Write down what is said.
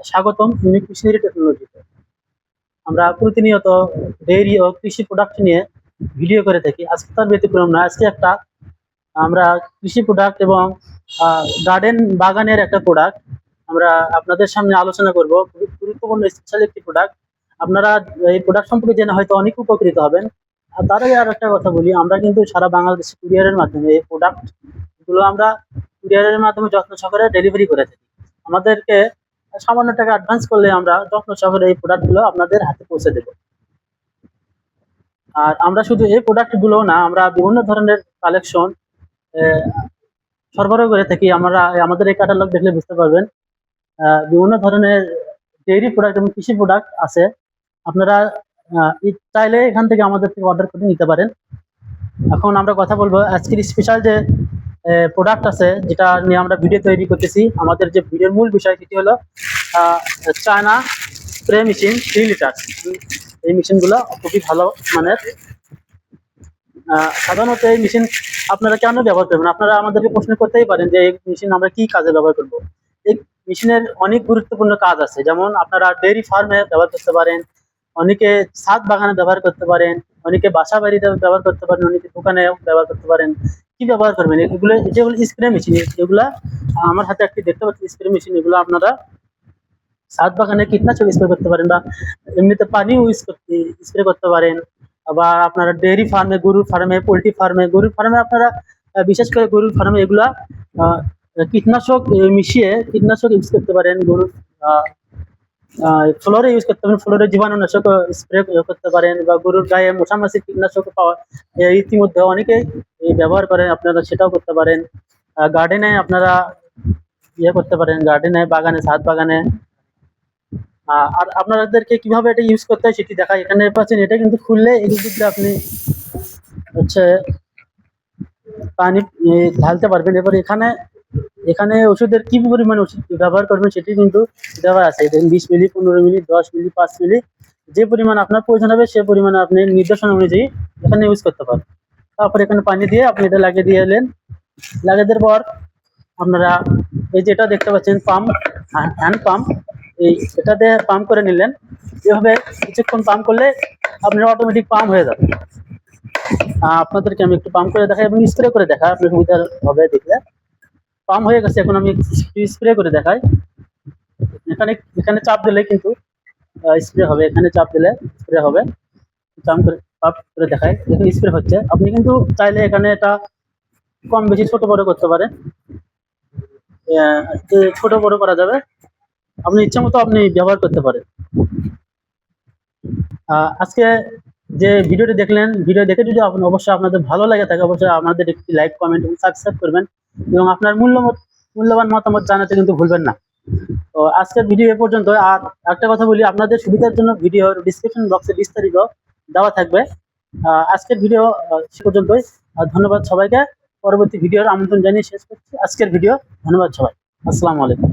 স্বাগতম unique machinery টেকনোলজিতে। আমরা প্রতিনিয়ত ডেইরি ও কৃষি প্রোডাক্ট নিয়ে ভিডিও করে থাকি। আজকে তার ব্যতিক্রম না। আজকে আমরা কৃষি প্রোডাক্ট এবং গার্ডেন বাগানের একটা প্রোডাক্ট আমরা আপনাদের সামনে আলোচনা করব। খুবই গুরুত্বপূর্ণ স্পেশাল একটি প্রোডাক্ট। আপনারা এই প্রোডাক্ট সম্পর্কে জেনে হয়তো অনেক উপকৃত হবেন। আর তার আগে আর একটা কথা বলি, আমরা কিন্তু সারা বাংলাদেশে কুরিয়ারের মাধ্যমে এই প্রোডাক্ট গুলো আমরা কুরিয়ারের মাধ্যমে যত্ন সহকারে ডেলিভারি করে থাকি। আমাদেরকে সামান্য টাকা অ্যাডভান্স করলে আমরা যত্ন সহকারে এই প্রোডাক্টগুলো আপনাদের হাতে পৌঁছে দেব। আর আমরা শুধু এই প্রোডাক্টগুলো না, আমরা বিভিন্ন ধরনের কালেকশন সরবরাহ করে থাকি। আমরা আমাদের এই ক্যাটালগ দেখলে বুঝতে পারবেন বিভিন্ন ধরনের ডেইরি প্রোডাক্ট এবং কৃষি প্রোডাক্ট আছে। আপনারা চাইলে এখান থেকে আমাদের থেকে অর্ডার করে নিতে পারেন। এখন আমরা কথা বলবো আজকের স্পেশাল যে প্রোডাক্ট আছে, যেটা নিয়ে আমরা ভিডিও তৈরি করতেছি। আমাদের যে ভিডিওর মূল বিষয় সেটি হলো চায়না স্প্রে মেশিন 3 লিটার। এই মেশিনগুলো খুবই ভালো মানের। সাধারণত এই মেশিন আপনারা কেন ব্যবহার করবেন, আপনারা আমাদেরকে প্রশ্ন করতেই পারেন যে এই মেশিন আমরা কি কাজে ব্যবহার করব। এই মেশিনের অনেক গুরুত্বপূর্ণ কাজ আছে, যেমন আপনারা ডেইরি ফার্মে ব্যবহার করতে পারেন, অনেকে ছাদ বাগানে ব্যবহার করতে পারেন, অনেকে বাসা বাড়িতে ব্যবহার করতে পারেন, অনেকে দোকানে ব্যবহার করতে পারেন। কি ব্যবহার করবেন, এগুলো যেগুলো স্প্রে মেশিন, এগুলা আমার হাতে একটি দেখতে পাচ্ছি স্প্রে মেশিন। এগুলো আপনারা ছাদ বাগানে কীটনাশক স্প্রে করতে পারেন, বা এমনিতে পানি স্প্রে করতে পারেন, বা আপনারা ডেইরি ফার্মে, গরুর ফার্মে, পোলট্রি ফার্মে, গরুর ফার্মে আপনারা বিশেষ করে গরুর ফার্মে এগুলা কীটনাশক মিশিয়ে কীটনাশক ইউজ করতে পারেন। গরুর ফ্লোরে ইউজ করতে পারেন, ফ্লোরে জীবাণুনাশক স্প্রে করতে পারেন, বা গরুর গায়ে মশামাছির কীটনাশক পাওয়া ইতিমধ্যে অনেকেই ব্যবহার করেন, আপনারা সেটাও করতে পারেন। গার্ডেনে আপনারা করতে পারেন, গার্ডেনে, বাগানে, ছাদ বাগানে। আর আপনাদেরকে কিভাবে এটা ইউজ করতে হয় সেটি দেখায়। এখানে পাচ্ছেন, এটা কিন্তু খুললে এই দিক দিয়ে আপনি হচ্ছে পানি ঢালতে পারবেন। এবার এখানে ওষুধের কি পরিমাণ ওষুধ ব্যবহার করবেন সেটি কিন্তু দেওয়া আছে। 20 মিলি, 15 মিলি, 10 মিলি, 5 মিলি, যে পরিমাণ আপনার প্রয়োজন হবে সে পরিমাণে আপনি নির্দেশনা অনুযায়ী এখানে ইউজ করতে পারেন। তারপর এখানে পানি দিয়ে আপনি এটা লাগিয়ে দিয়ে এলেন। লাগিয়ে দেওয়ার পর আপনারা এই যেটা দেখতে পাচ্ছেন পাম্প, হ্যান্ড পাম্প, এটা দিয়ে পাম্প করে নিলেন। এভাবে কিছুক্ষণ পাম্প করলে আপনার অটোমেটিক পাম্প হয়ে যাবে। আপনাদেরকে আমি একটু পাম্প করে দেখাই এবং স্প্রে করে দেখাই, আপনার সুবিধা হবে দেখলে। পাম্প হয়ে গেছে, এখন আমি স্প্রে করে দেখাই। এখানে চাপ দিলে কিন্তু স্প্রে হবে, এখানে চাপ দিলে স্প্রে হবে। পাম্প করে দেখাই, এখানে স্প্রে হচ্ছে। আপনি কিন্তু চাইলে এখানে এটা কম বেশি ছোট বড় করতে পারেন, ছোট বড় করা যাবে, আপনি ইচ্ছা মতো আপনি ব্যবহার করতে পারেন। আজকে যে ভিডিওটি দেখলেন, ভিডিও দেখে যদি অবশ্যই আপনাদের ভালো লাগে থাকে, অবশ্যই আমাদের একটি লাইক, কমেন্ট এবং সাবস্ক্রাইব করবেন, এবং আপনার মূল্যবান মতামত জানাতে কিন্তু ভুলবেন না। তো আজকের ভিডিও এ পর্যন্ত। আর একটা কথা বলি, আপনাদের সুবিধার জন্য ভিডিওর ডিসক্রিপশন বক্সে বিস্তারিত দেওয়া থাকবে। আজকের ভিডিও সে পর্যন্তই। ধন্যবাদ সবাইকে। পরবর্তী ভিডিওর আমন্ত্রণ জানিয়ে শেষ করছি আজকের ভিডিও। ধন্যবাদ সবাই। আসসালামু আলাইকুম।